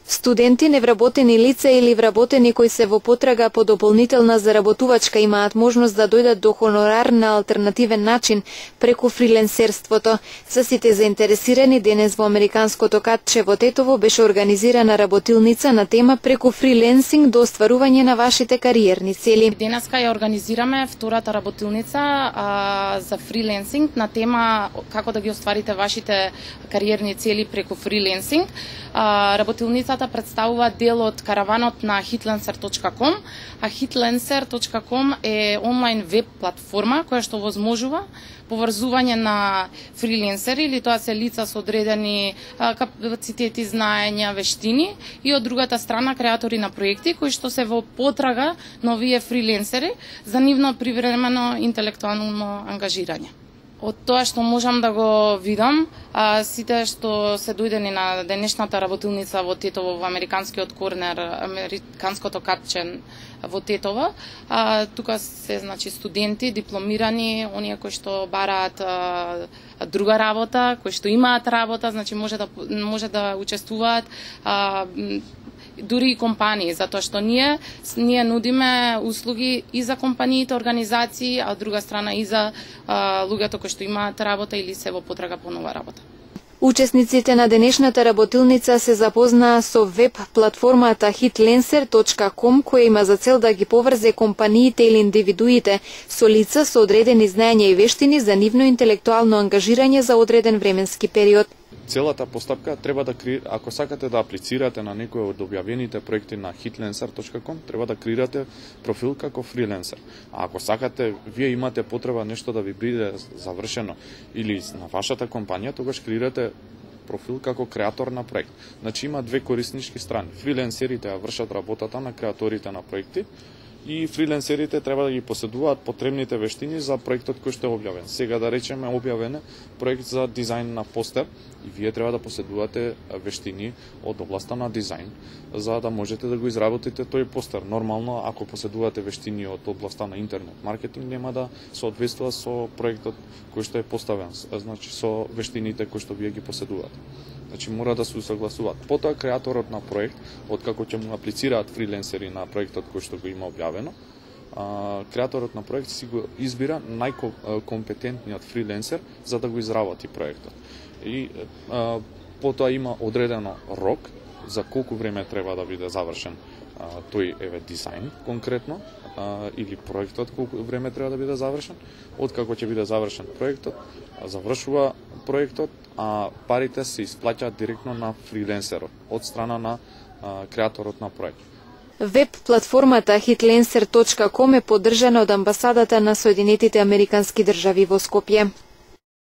Студенти, невработени лица или вработени кои се во потрага по дополнителна заработувачка имаат можност да дојдат до хонорар на алтернативен начин преку фриленсерството. За сите заинтересирани денес во американското катче во Тетово беше организирана работилница на тема преку фриленсинг до остварување на вашите кариерни цели. Денеска ја организираме втората работилница за фриленсинг на тема како да ги остварите вашите кариерни цели преку фриленсинг. Работилницата представува дел од караванот на hitlancer.com, а hitlancer.com е онлайн веб платформа која што возможува поврзување на фриленсери, или тоа се лица со одредени капацитети, знаења, вештини, и од другата страна креатори на проекти кои што се во потрага на овие фриленсери за нивно привремено интелектуално ангажирање. Од тоа што можам да го видам, сите што се дојдени на денешната работилница во Тетово, во американскиот корнер, американското катче во Тетово, тука се студенти, дипломирани, оние кои што бараат друга работа, кои што имаат работа, може да учествуваат, дури и компании, затоа што ние нудиме услуги и за компаниите, организации, а од друга страна и за луѓето кои што имаат работа или се во потрага по нова работа. Учесниците на денешната работилница се запознаа со веб платформата hitlancer.com, која има за цел да ги поврзе компаниите или индивидуите со лица со одредени знаења и вештини за нивно интелектуално ангажирање за одреден временски период. Целата постапка треба да ако сакате да аплицирате на некој од објавените проекти на hitlancer.com, треба да креирате профил како фриленсер. А ако сакате, вие имате потреба нешто да ви биде завршено или на вашата компанија, тогаш креирате профил како креатор на проект. Значи има две кориснички страни. Фриленсерите ја вршат работата на креаторите на проекти, и фриленсерите треба да ги поседуваат потребните вештини за проектот кој што е објавен. Сега да речеме објавен проект за дизајн на постер, и вие треба да поседувате вештини од областа на дизајн за да можете да го изработите тој постер. Нормално, ако поседувате вештини од областа на интернет маркетинг, нема да соодветствува со проектот кој што е поставен, значи со вештините кои што вие ги поседувате. Значи мора да се усогласуваат. Потоа креаторот на проект, откако ќе му аплицираат фриленсери на проектот кој што го има објавено, креаторот на проект си го избира најкомпетентниот фриленсер за да го изработи проектот. И потоа има одредено рок за колку време треба да биде завршен тој дизајн конкретно, или проектот колку време треба да биде завршен. Откако ќе биде завршен проектот, завршува проектот, а парите се исплаќаат директно на фриленсерот од страна на креаторот на проект. Веб платформата hitlancer.com е поддржана од амбасадата на Соединетите Американски држави во Скопје.